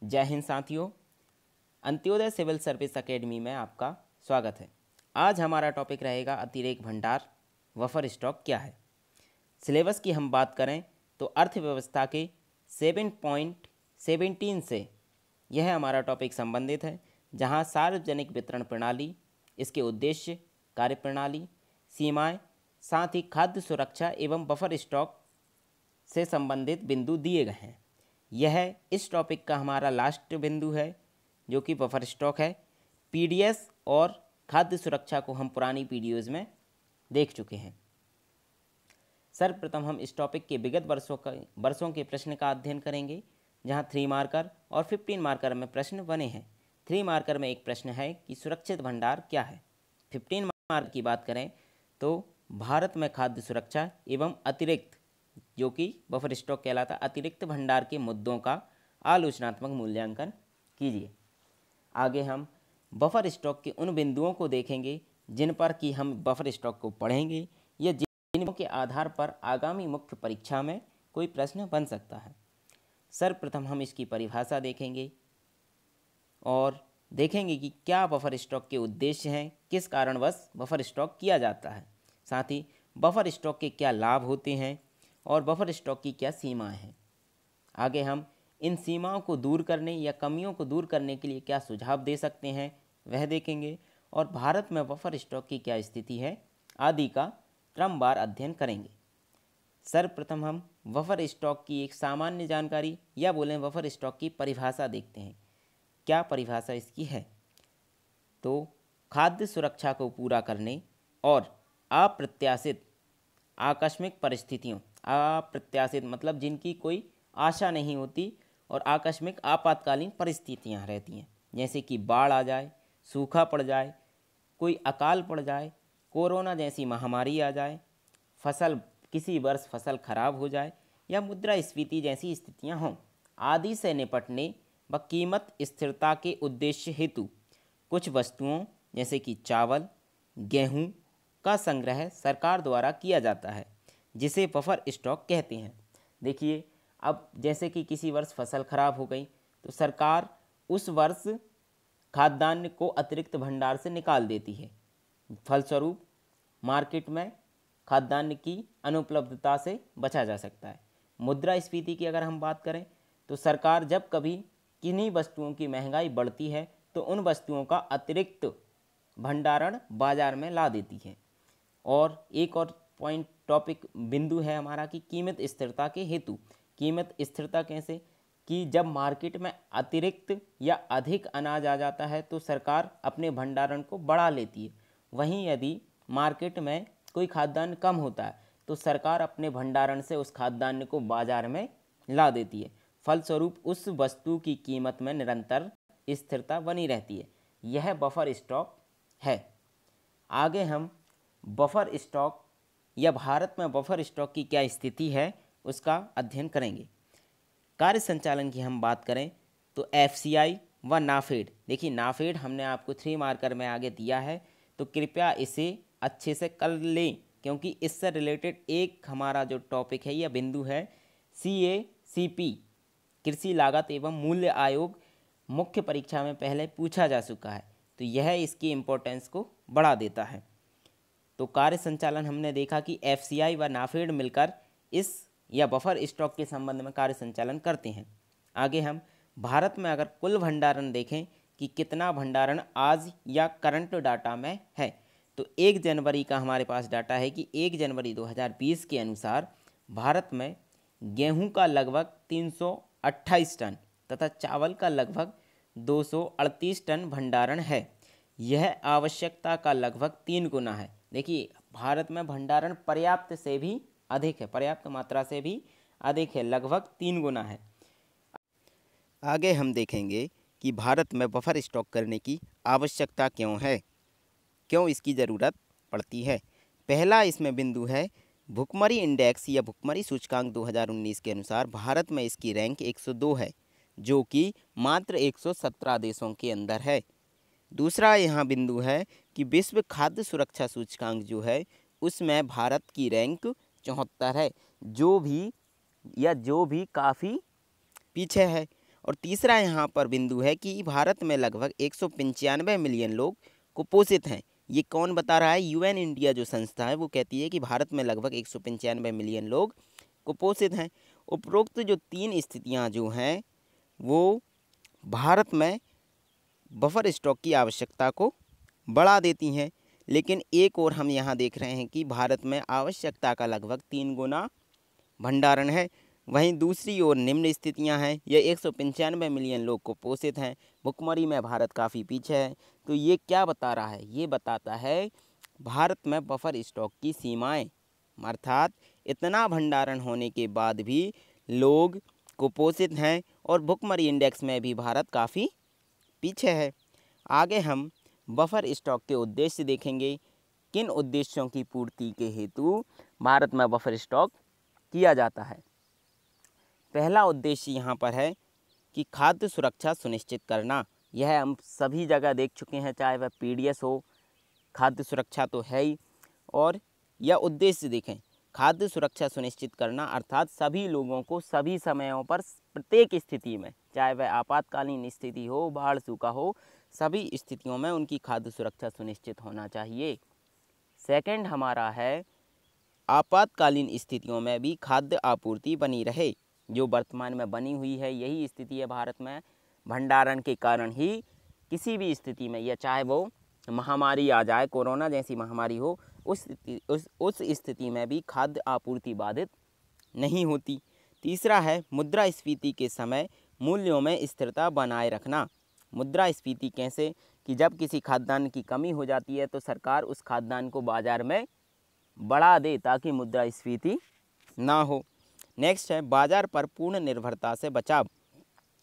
जय हिंद साथियों, Antyodaya civil service academy में आपका स्वागत है। आज हमारा टॉपिक रहेगा अतिरेक भंडार, बफर स्टॉक क्या है। सिलेबस की हम बात करें तो अर्थव्यवस्था के 7.17 से यह हमारा टॉपिक संबंधित है, जहां सार्वजनिक वितरण प्रणाली, इसके उद्देश्य, कार्यप्रणाली, सीमाएं, साथ ही खाद्य सुरक्षा एवं बफर स्टॉक से संबंधित बिंदु दिए गए हैं। यह इस टॉपिक का हमारा लास्ट बिंदु है जो कि बफर स्टॉक है। पीडीएस और खाद्य सुरक्षा को हम पुरानी वीडियोज़ में देख चुके हैं। सर्वप्रथम हम इस टॉपिक के विगत वर्षों के प्रश्न का अध्ययन करेंगे, जहां 3 मार्कर और 15 मार्कर में प्रश्न बने हैं। 3 मार्कर में एक प्रश्न है कि सुरक्षित भंडार क्या है। 15 मार्क की बात करें तो भारत में खाद्य सुरक्षा एवं अतिरिक्त, जो कि बफर स्टॉक कहलाता, अतिरिक्त भंडार के मुद्दों का आलोचनात्मक मूल्यांकन कीजिए। आगे हम बफर स्टॉक के उन बिंदुओं को देखेंगे जिन पर कि हम बफर स्टॉक को पढ़ेंगे या जिनके के आधार पर आगामी मुख्य परीक्षा में कोई प्रश्न बन सकता है। सर्वप्रथम हम इसकी परिभाषा देखेंगे और देखेंगे कि क्या बफर स्टॉक के उद्देश्य हैं, किस कारणवश बफर स्टॉक किया जाता है, साथ ही बफर स्टॉक के क्या लाभ होते हैं और बफर स्टॉक की क्या सीमाएं हैं। आगे हम इन सीमाओं को दूर करने या कमियों को दूर करने के लिए क्या सुझाव दे सकते हैं वह देखेंगे, और भारत में बफर स्टॉक की क्या स्थिति है आदि का क्रमवार अध्ययन करेंगे। सर्वप्रथम हम बफर स्टॉक की एक सामान्य जानकारी या बोलें बफर स्टॉक की परिभाषा देखते हैं। क्या परिभाषा इसकी है? तो खाद्य सुरक्षा को पूरा करने और अप्रत्याशित आकस्मिक परिस्थितियों, अप्रत्याशित मतलब जिनकी कोई आशा नहीं होती, और आकस्मिक आपातकालीन परिस्थितियां रहती हैं, जैसे कि बाढ़ आ जाए, सूखा पड़ जाए, कोई अकाल पड़ जाए, कोरोना जैसी महामारी आ जाए, किसी वर्ष फसल खराब हो जाए या मुद्रास्फीति जैसी स्थितियां हों आदि से निपटने व कीमत स्थिरता के उद्देश्य हेतु कुछ वस्तुओं जैसे कि चावल, गेहूं का संग्रह सरकार द्वारा किया जाता है, जिसे बफर स्टॉक कहते हैं। देखिए, अब जैसे कि किसी वर्ष फसल खराब हो गई तो सरकार उस वर्ष खाद्यान्न को अतिरिक्त भंडार से निकाल देती है। फलस्वरूप मार्केट में खाद्यान्न की अनुपलब्धता से बचा जा सकता है। मुद्रास्फीति की अगर हम बात करें तो सरकार जब कभी किन्हीं वस्तुओं की महंगाई बढ़ती है तो उन वस्तुओं का अतिरिक्त भंडारण बाजार में ला देती है। और एक और पॉइंट टॉपिक बिंदु है हमारा कि कीमत स्थिरता के हेतु। कीमत स्थिरता कैसे? कि जब मार्केट में अतिरिक्त या अधिक अनाज आ जाता है तो सरकार अपने भंडारण को बढ़ा लेती है। वहीं यदि मार्केट में कोई खाद्यान्न कम होता है तो सरकार अपने भंडारण से उस खाद्यान्न को बाजार में ला देती है। फलस्वरूप उस वस्तु की कीमत में निरंतर स्थिरता बनी रहती है। यह बफर स्टॉक है। आगे हम बफर स्टॉक या भारत में बफर स्टॉक की क्या स्थिति है उसका अध्ययन करेंगे। कार्य संचालन की हम बात करें तो एफसीआई व नाफेड, देखिए नाफेड हमने आपको 3 मार्कर में आगे दिया है, तो कृपया इसे अच्छे से कर लें, क्योंकि इससे रिलेटेड एक हमारा जो टॉपिक है या बिंदु है CACP, कृषि लागत एवं मूल्य आयोग, मुख्य परीक्षा में पहले पूछा जा चुका है, तो यह इसकी इम्पोर्टेंस को बढ़ा देता है। तो कार्य संचालन हमने देखा कि एफसीआई व नाफेड मिलकर इस या बफर स्टॉक के संबंध में कार्य संचालन करते हैं। आगे हम भारत में अगर कुल भंडारण देखें कि कितना भंडारण आज या करंट डाटा में है, तो 1 जनवरी का हमारे पास डाटा है कि 1 जनवरी 2020 के अनुसार भारत में गेहूं का लगभग 328 टन तथा चावल का लगभग 238 टन भंडारण है। यह आवश्यकता का लगभग 3 गुना है। देखिए, भारत में भंडारण पर्याप्त से भी अधिक है, पर्याप्त मात्रा से भी अधिक है, लगभग 3 गुना है। आगे हम देखेंगे कि भारत में बफर स्टॉक करने की आवश्यकता क्यों है, क्यों इसकी ज़रूरत पड़ती है। पहला इसमें बिंदु है भुखमरी इंडेक्स या भुखमरी सूचकांक 2019 के अनुसार भारत में इसकी रैंक 102 है, जो कि मात्र 117 देशों के अंदर है। दूसरा यहाँ बिंदु है कि विश्व खाद्य सुरक्षा सूचकांक जो है उसमें भारत की रैंक 74 है, जो भी काफ़ी पीछे है। और तीसरा यहाँ पर बिंदु है कि भारत में लगभग 195 मिलियन लोग कुपोषित हैं। ये कौन बता रहा है? यूएन इंडिया जो संस्था है वो कहती है कि भारत में लगभग 195 मिलियन लोग कुपोषित हैं। उपरोक्त जो 3 स्थितियाँ जो हैं वो भारत में बफर स्टॉक की आवश्यकता को बढ़ा देती हैं। लेकिन एक और हम यहाँ देख रहे हैं कि भारत में आवश्यकता का लगभग 3 गुना भंडारण है। वहीं दूसरी ओर निम्न स्थितियां हैं। यह 195 मिलियन लोग कुपोषित हैं। भुखमरी में भारत काफ़ी पीछे है। तो ये क्या बता रहा है? ये बताता है भारत में बफर स्टॉक की सीमाएं, अर्थात इतना भंडारण होने के बाद भी लोग कुपोषित हैं और भुखमरी इंडेक्स में भी भारत काफ़ी पीछे है। आगे हम बफर स्टॉक के उद्देश्य देखेंगे। किन उद्देश्यों की पूर्ति के हेतु भारत में बफर स्टॉक किया जाता है? पहला उद्देश्य यहाँ पर है कि खाद्य सुरक्षा सुनिश्चित करना। यह हम सभी जगह देख चुके हैं, चाहे वह पीडीएस हो, खाद्य सुरक्षा तो है ही। और यह उद्देश्य देखें, खाद्य सुरक्षा सुनिश्चित करना अर्थात सभी लोगों को सभी समयों पर प्रत्येक स्थिति में, चाहे वह आपातकालीन स्थिति हो, बाढ़ सूखा हो, सभी स्थितियों में उनकी खाद्य सुरक्षा सुनिश्चित होना चाहिए। सेकंड हमारा है आपातकालीन स्थितियों में भी खाद्य आपूर्ति बनी रहे। जो वर्तमान में बनी हुई है यही स्थिति है भारत में। भंडारण के कारण ही किसी भी स्थिति में, या चाहे वो महामारी आ जाए, कोरोना जैसी महामारी हो, उस स्थिति में भी खाद्य आपूर्ति बाधित नहीं होती। तीसरा है मुद्रास्फीति के समय मूल्यों में स्थिरता बनाए रखना। मुद्रास्फीति कैसे? कि जब किसी खाद्यान्न की कमी हो जाती है तो सरकार उस खाद्यान्न को बाजार में बढ़ा दे ताकि मुद्रास्फीति ना हो। नेक्स्ट है बाजार पर पूर्ण निर्भरता से बचाव।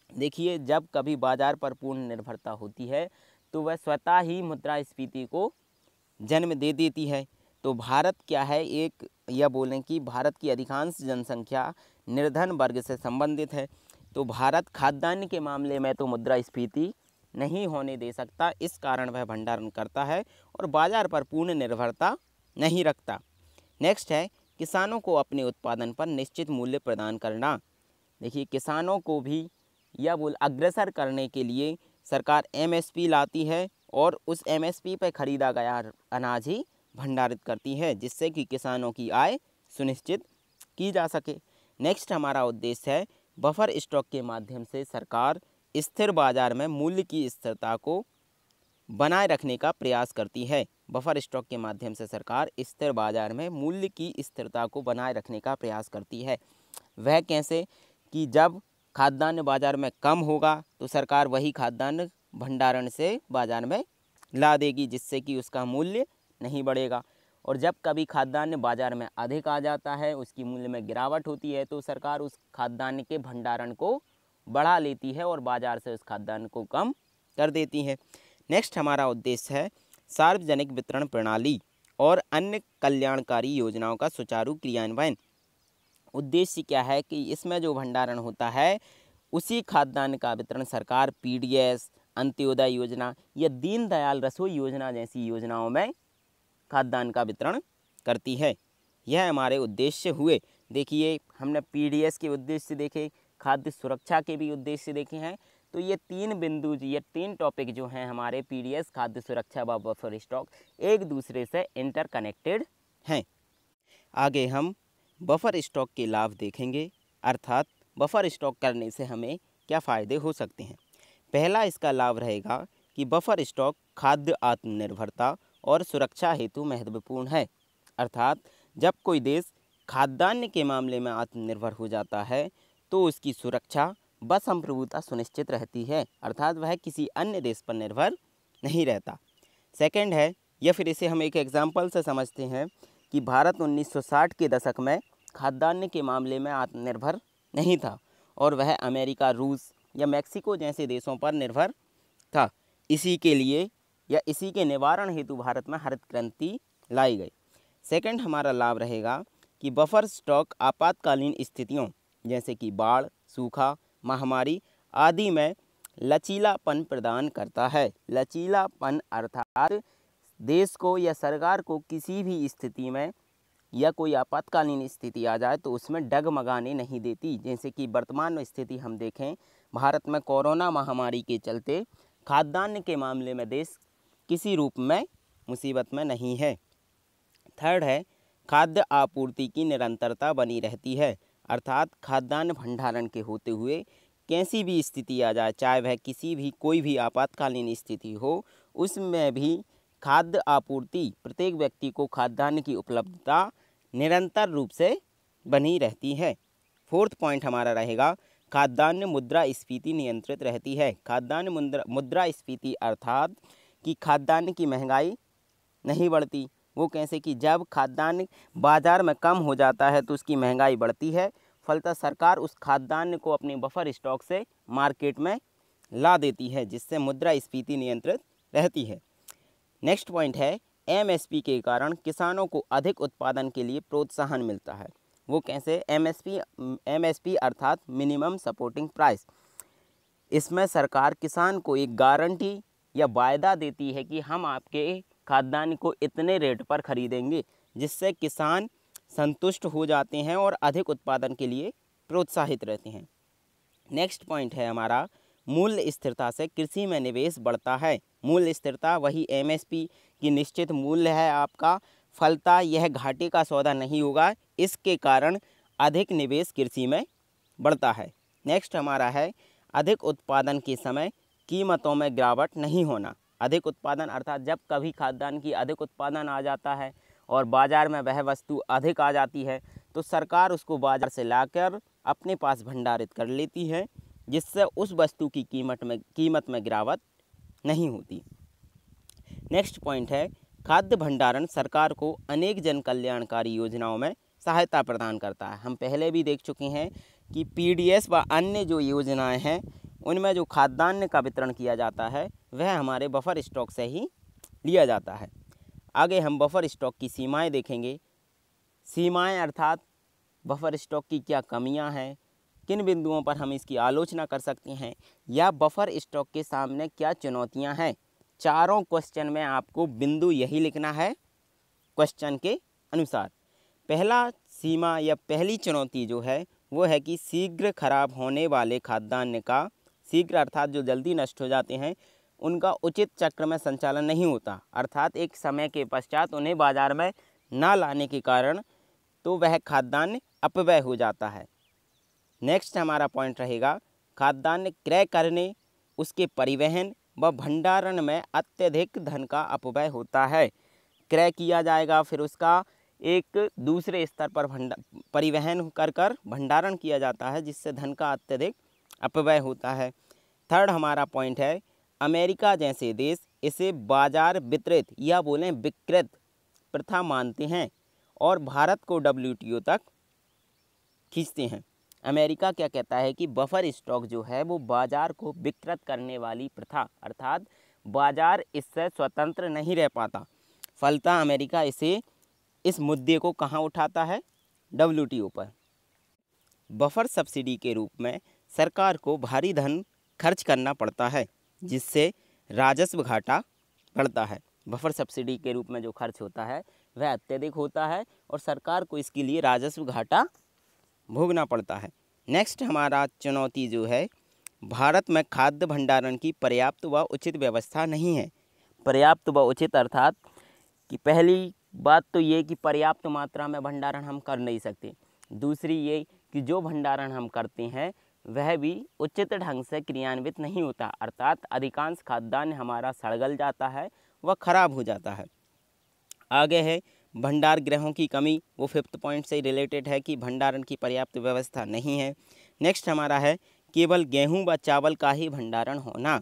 देखिए, जब कभी बाजार पर पूर्ण निर्भरता होती है तो वह स्वतः ही मुद्रास्फीति को जन्म दे देती है। तो भारत क्या है, एक यह बोलें कि भारत की अधिकांश जनसंख्या निर्धन वर्ग से संबंधित है। तो भारत खाद्यान्न के मामले में तो मुद्रास्फीति नहीं होने दे सकता, इस कारण वह भंडारण करता है और बाजार पर पूर्ण निर्भरता नहीं रखता। नेक्स्ट है किसानों को अपने उत्पादन पर निश्चित मूल्य प्रदान करना। देखिए, किसानों को भी यह अग्रसर करने के लिए सरकार एमएसपी लाती है और उस एमएसपी पर खरीदा गया अनाज ही भंडारित करती है, जिससे कि किसानों की आय सुनिश्चित की जा सके। नेक्स्ट हमारा उद्देश्य है बफर स्टॉक के माध्यम से सरकार स्थिर बाजार में मूल्य की स्थिरता को बनाए रखने का प्रयास करती है। बफर स्टॉक के माध्यम से सरकार स्थिर बाजार में मूल्य की स्थिरता को बनाए रखने का प्रयास करती है। वह कैसे? कि जब खाद्यान्न बाजार में कम होगा तो सरकार वही खाद्यान्न भंडारण से बाजार में ला देगी, जिससे कि उसका मूल्य नहीं बढ़ेगा। और जब कभी खाद्यान्न बाजार में अधिक आ जाता है, उसकी मूल्य में गिरावट होती है, तो सरकार उस खाद्यान्न के भंडारण को बढ़ा लेती है और बाजार से उस खाद्यान्न को कम कर देती है। नेक्स्ट हमारा उद्देश्य है सार्वजनिक वितरण प्रणाली और अन्य कल्याणकारी योजनाओं का सुचारू क्रियान्वयन। उद्देश्य क्या है कि इसमें जो भंडारण होता है उसी खाद्यान्न का वितरण सरकार पीडीएस, अंत्योदय योजना या दीनदयाल रसोई योजना जैसी योजनाओं में खाद्यान्न का वितरण करती है। यह हमारे उद्देश्य हुए। देखिए, हमने पीडीएस के उद्देश्य देखे, खाद्य सुरक्षा के भी उद्देश्य देखे हैं। तो ये 3 बिंदु, ये 3 टॉपिक जो हैं हमारे पीडीएस, खाद्य सुरक्षा व बफर स्टॉक, एक दूसरे से इंटरकनेक्टेड हैं। आगे हम बफर स्टॉक के लाभ देखेंगे, अर्थात बफर स्टॉक करने से हमें क्या फ़ायदे हो सकते हैं। पहला इसका लाभ रहेगा कि बफर स्टॉक खाद्य आत्मनिर्भरता और सुरक्षा हेतु महत्वपूर्ण है। अर्थात जब कोई देश खाद्यान्न के मामले में आत्मनिर्भर हो जाता है तो उसकी सुरक्षा व संप्रभुता सुनिश्चित रहती है, अर्थात वह किसी अन्य देश पर निर्भर नहीं रहता। सेकंड है, या फिर इसे हम एक एग्जाम्पल से समझते हैं कि भारत 1960 के दशक में खाद्यान्न के मामले में आत्मनिर्भर नहीं था और वह अमेरिका, रूस या मैक्सिको जैसे देशों पर निर्भर था। इसी के लिए या इसी के निवारण हेतु भारत में हरित क्रांति लाई गई। सेकंड हमारा लाभ रहेगा कि बफर स्टॉक आपातकालीन स्थितियों जैसे कि बाढ़, सूखा, महामारी आदि में लचीलापन प्रदान करता है। लचीलापन अर्थात देश को या सरकार को किसी भी स्थिति में या कोई आपातकालीन स्थिति आ जाए तो उसमें डगमगाने नहीं देती। जैसे कि वर्तमान स्थिति हम देखें, भारत में कोरोना महामारी के चलते खाद्यान्न के मामले में देश किसी रूप में मुसीबत में नहीं है। थर्ड है, खाद्य आपूर्ति की निरंतरता बनी रहती है, अर्थात खाद्यान्न भंडारण के होते हुए कैसी भी स्थिति आ जाए, चाहे वह किसी भी कोई भी आपातकालीन स्थिति हो, उसमें भी खाद्य आपूर्ति, प्रत्येक व्यक्ति को खाद्यान्न की उपलब्धता निरंतर रूप से बनी रहती है। फोर्थ पॉइंट हमारा रहेगा, खाद्यान्न मुद्रास्फीति नियंत्रित रहती है। खाद्यान्न मुद्रास्फीति अर्थात कि खाद्यान्न की महंगाई नहीं बढ़ती। वो कैसे कि जब खाद्यान्न बाज़ार में कम हो जाता है तो उसकी महंगाई बढ़ती है, फलतः सरकार उस खाद्यान्न को अपने बफर स्टॉक से मार्केट में ला देती है, जिससे मुद्रास्फीति नियंत्रित रहती है। नेक्स्ट पॉइंट है, एमएसपी के कारण किसानों को अधिक उत्पादन के लिए प्रोत्साहन मिलता है। वो कैसे? एमएसपी अर्थात मिनिमम सपोर्टिंग प्राइस। इसमें सरकार किसान को एक गारंटी या वायदा देती है कि हम आपके खाद्यान्न को इतने रेट पर खरीदेंगे, जिससे किसान संतुष्ट हो जाते हैं और अधिक उत्पादन के लिए प्रोत्साहित रहते हैं। नेक्स्ट पॉइंट है हमारा, मूल्य स्थिरता से कृषि में निवेश बढ़ता है। मूल्य स्थिरता वही एमएसपी की निश्चित मूल्य है आपका, फलता यह घाटे का सौदा नहीं होगा, इसके कारण अधिक निवेश कृषि में बढ़ता है। नेक्स्ट हमारा है, अधिक उत्पादन के समय कीमतों में गिरावट नहीं होना। अधिक उत्पादन अर्थात जब कभी खाद्यान्न की अधिक उत्पादन आ जाता है और बाज़ार में वह वस्तु अधिक आ जाती है तो सरकार उसको बाज़ार से लाकर अपने पास भंडारित कर लेती है, जिससे उस वस्तु की कीमत में गिरावट नहीं होती। नेक्स्ट पॉइंट है, खाद्य भंडारण सरकार को अनेक जन कल्याणकारी योजनाओं में सहायता प्रदान करता है। हम पहले भी देख चुके हैं कि पीडीएस व अन्य जो योजनाएं हैं उनमें जो खाद्यान्न का वितरण किया जाता है वह हमारे बफर स्टॉक से ही लिया जाता है। आगे हम बफर स्टॉक की सीमाएं देखेंगे। सीमाएं अर्थात बफर स्टॉक की क्या कमियां हैं, किन बिंदुओं पर हम इसकी आलोचना कर सकते हैं, या बफर स्टॉक के सामने क्या चुनौतियां हैं। चारों क्वेश्चन में आपको बिंदु यही लिखना है क्वेश्चन के अनुसार। पहला सीमा या पहली चुनौती जो है वो है कि शीघ्र खराब होने वाले खाद्यान्न का, शीघ्र अर्थात जो जल्दी नष्ट हो जाते हैं, उनका उचित चक्र में संचालन नहीं होता, अर्थात एक समय के पश्चात उन्हें बाज़ार में ना लाने के कारण तो वह खाद्यान्न अपव्यय हो जाता है। नेक्स्ट हमारा पॉइंट रहेगा, खाद्यान्न क्रय करने, उसके परिवहन व भंडारण में अत्यधिक धन का अपव्यय होता है। क्रय किया जाएगा, फिर उसका एक दूसरे स्तर पर परिवहन कर भंडारण किया जाता है, जिससे धन का अत्यधिक अपव्यय होता है। थर्ड हमारा पॉइंट है, अमेरिका जैसे देश इसे बाजार वितरित या बोलें विकृत प्रथा मानते हैं और भारत को डब्ल्यूटीओ तक खींचते हैं। अमेरिका क्या कहता है कि बफर स्टॉक जो है वो बाजार को विकृत करने वाली प्रथा, अर्थात बाजार इससे स्वतंत्र नहीं रह पाता, फलतः अमेरिका इस मुद्दे को कहाँ उठाता है? डब्ल्यूटीओ पर। बफर सब्सिडी के रूप में सरकार को भारी धन खर्च करना पड़ता है, जिससे राजस्व घाटा बढ़ता है। बफर सब्सिडी के रूप में जो खर्च होता है वह अत्यधिक होता है और सरकार को इसके लिए राजस्व घाटा भोगना पड़ता है। नेक्स्ट हमारा चुनौती जो है, भारत में खाद्य भंडारण की पर्याप्त व उचित व्यवस्था नहीं है। पर्याप्त व उचित अर्थात कि पहली बात तो ये कि पर्याप्त मात्रा में भंडारण हम कर नहीं सकते, दूसरी ये कि जो भंडारण हम करते हैं वह भी उचित ढंग से क्रियान्वित नहीं होता, अर्थात अधिकांश खाद्यान्न हमारा सड़गल जाता है, वह खराब हो जाता है। आगे है भंडार गृहों की कमी, वो फिफ्थ पॉइंट से रिलेटेड है कि भंडारण की पर्याप्त व्यवस्था नहीं है। नेक्स्ट हमारा है केवल गेहूं व चावल का ही भंडारण होना।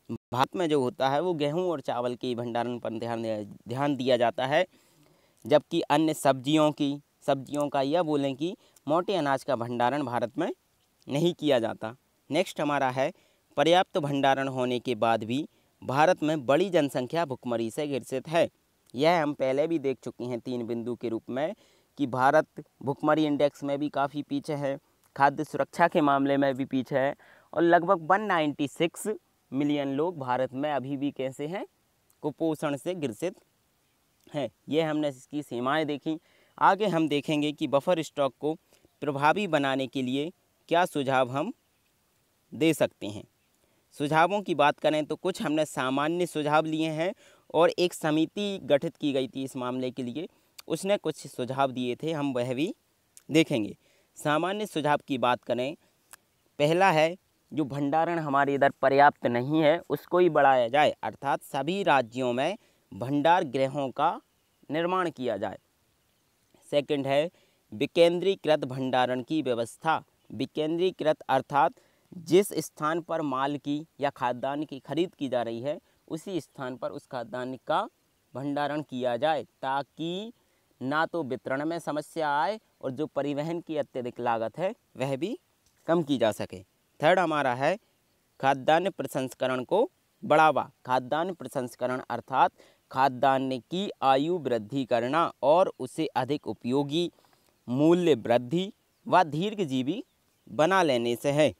भारत में जो होता है वो गेहूं और चावल के भंडारण पर ध्यान दिया जाता है, जबकि अन्य सब्जियों का या बोलें कि मोटे अनाज का भंडारण भारत में नहीं किया जाता। नेक्स्ट हमारा है पर्याप्त भंडारण होने के बाद भी भारत में बड़ी जनसंख्या भुखमरी से ग्रसित है। यह हम पहले भी देख चुके हैं 3 बिंदु के रूप में कि भारत भुखमरी इंडेक्स में भी काफ़ी पीछे है, खाद्य सुरक्षा के मामले में भी पीछे है और लगभग 196 मिलियन लोग भारत में अभी भी कैसे हैं? कुपोषण से ग्रसित हैं। ये हमने इसकी सीमाएं देखी। आगे हम देखेंगे कि बफर स्टॉक को प्रभावी बनाने के लिए क्या सुझाव हम दे सकते हैं। सुझावों की बात करें तो कुछ हमने सामान्य सुझाव लिए हैं और एक समिति गठित की गई थी इस मामले के लिए, उसने कुछ सुझाव दिए थे, हम वह भी देखेंगे। सामान्य सुझाव की बात करें, पहला है जो भंडारण हमारे इधर पर्याप्त नहीं है उसको ही बढ़ाया जाए, अर्थात सभी राज्यों में भंडार गृहों का निर्माण किया जाए। सेकंड है विकेंद्रीकृत भंडारण की व्यवस्था। विकेंद्रीकृत अर्थात जिस स्थान पर माल की या खाद्यान्न की खरीद की जा रही है उसी स्थान पर उस खाद्यान्न का भंडारण किया जाए, ताकि ना तो वितरण में समस्या आए और जो परिवहन की अत्यधिक लागत है वह भी कम की जा सके। थर्ड हमारा है खाद्यान्न प्रसंस्करण को बढ़ावा। खाद्यान्न प्रसंस्करण अर्थात खाद्यान्न की आयु वृद्धि करना और उसे अधिक उपयोगी, मूल्य वृद्धि व दीर्घजीवी बना लेने से है।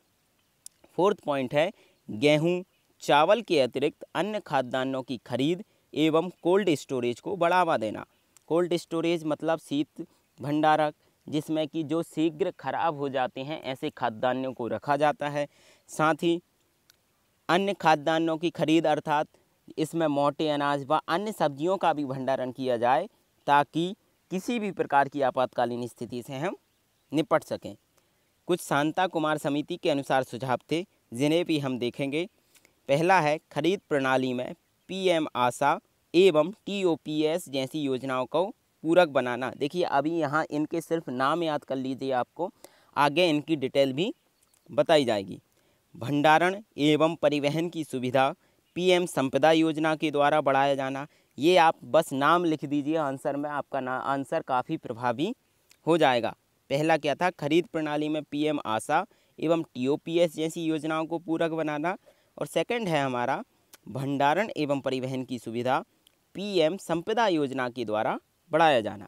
फोर्थ पॉइंट है गेहूं, चावल के अतिरिक्त अन्य खाद्यान्नों की खरीद एवं कोल्ड स्टोरेज को बढ़ावा देना। कोल्ड स्टोरेज मतलब शीत भंडारक, जिसमें कि जो शीघ्र खराब हो जाते हैं ऐसे खाद्यान्नों को रखा जाता है। साथ ही अन्य खाद्यान्नों की खरीद अर्थात इसमें मोटे अनाज व अन्य सब्जियों का भी भंडारण किया जाए, ताकि किसी भी प्रकार की आपातकालीन स्थिति से हम निपट सकें। कुछ शांता कुमार समिति के अनुसार सुझाव थे जिन्हें भी हम देखेंगे। पहला है खरीद प्रणाली में पीएम आशा एवं टीओपीएस जैसी योजनाओं को पूरक बनाना। देखिए अभी यहाँ इनके सिर्फ नाम याद कर लीजिए, आपको आगे इनकी डिटेल भी बताई जाएगी। भंडारण एवं परिवहन की सुविधा पीएम संपदा योजना के द्वारा बढ़ाया जाना। ये आप बस नाम लिख दीजिए आंसर में, आपका आंसर काफ़ी प्रभावी हो जाएगा। पहला क्या था, खरीद प्रणाली में पीएम आशा एवं टीओपीएस जैसी योजनाओं को पूरक बनाना। और सेकंड है हमारा भंडारण एवं परिवहन की सुविधा पीएम संपदा योजना के द्वारा बढ़ाया जाना।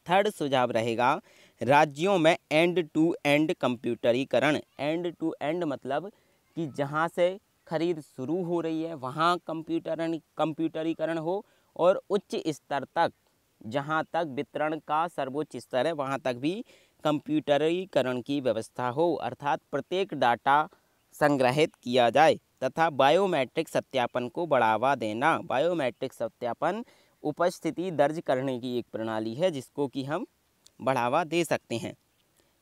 थर्ड सुझाव रहेगा राज्यों में एंड टू एंड कंप्यूटरीकरण। एंड टू एंड मतलब कि जहां से खरीद शुरू हो रही है वहां कंप्यूटरीकरण हो, और उच्च स्तर तक जहां तक वितरण का सर्वोच्च स्तर है वहां तक भी कंप्यूटरीकरण की व्यवस्था हो, अर्थात प्रत्येक डाटा संग्रहित किया जाए। तथा बायोमेट्रिक सत्यापन को बढ़ावा देना। बायोमेट्रिक सत्यापन उपस्थिति दर्ज करने की एक प्रणाली है जिसको कि हम बढ़ावा दे सकते हैं।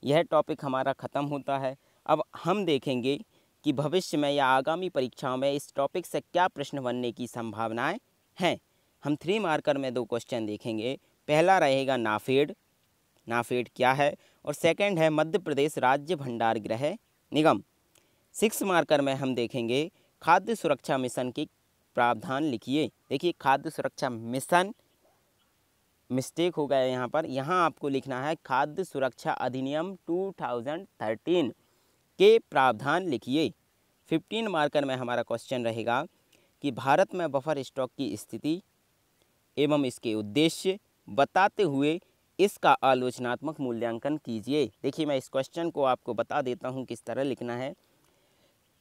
यह टॉपिक हमारा ख़त्म होता है। अब हम देखेंगे कि भविष्य में या आगामी परीक्षाओं में इस टॉपिक से क्या प्रश्न बनने की संभावनाएं हैं। हम 3 मार्कर में 2 क्वेश्चन देखेंगे। पहला रहेगा नाफेड, नाफेड क्या है, और सेकंड है मध्य प्रदेश राज्य भंडार गृह निगम। 6 मार्कर में हम देखेंगे खाद्य सुरक्षा मिशन के प्रावधान लिखिए। देखिए खाद्य सुरक्षा मिशन, मिस्टेक हो गया यहाँ पर, यहाँ आपको लिखना है खाद्य सुरक्षा अधिनियम 2013 के प्रावधान लिखिए। 15 मार्कर में हमारा क्वेश्चन रहेगा कि भारत में बफर स्टॉक की स्थिति एवं इसके उद्देश्य बताते हुए इसका आलोचनात्मक मूल्यांकन कीजिए। देखिए मैं इस क्वेश्चन को आपको बता देता हूँ किस तरह लिखना है।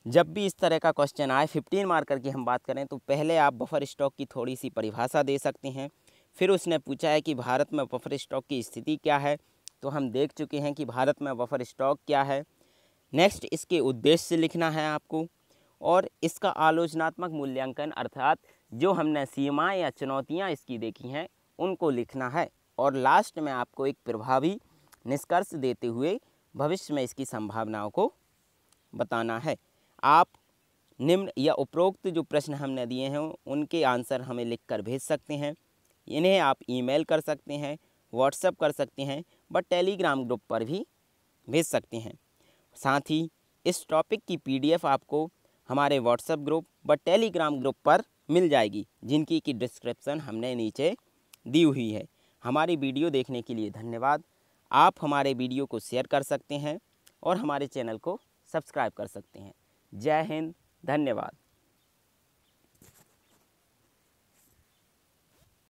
जब भी इस तरह का क्वेश्चन आए 15 मार्कर की हम बात करें तो पहले आप बफर स्टॉक की थोड़ी सी परिभाषा दे सकते हैं। फिर उसने पूछा है कि भारत में बफर स्टॉक की स्थिति क्या है, तो हम देख चुके हैं कि भारत में बफर स्टॉक क्या है। नेक्स्ट इसके उद्देश्य लिखना है आपको, और इसका आलोचनात्मक मूल्यांकन अर्थात जो हमने सीमाएं या चुनौतियां इसकी देखी हैं उनको लिखना है। और लास्ट में आपको एक प्रभावी निष्कर्ष देते हुए भविष्य में इसकी संभावनाओं को बताना है। आप निम्न या उपरोक्त जो प्रश्न हमने दिए हैं उनके आंसर हमें लिखकर भेज सकते हैं। इन्हें आप ईमेल कर सकते हैं, व्हाट्सएप कर सकते हैं, बट टेलीग्राम ग्रुप पर भी भेज सकते हैं। साथ ही इस टॉपिक की PDF आपको हमारे व्हाट्सएप ग्रुप व टेलीग्राम ग्रुप पर मिल जाएगी, जिनकी की डिस्क्रिप्शन हमने नीचे दी हुई है। हमारी वीडियो देखने के लिए धन्यवाद। आप हमारे वीडियो को शेयर कर सकते हैं और हमारे चैनल को सब्सक्राइब कर सकते हैं। जय हिंद, धन्यवाद।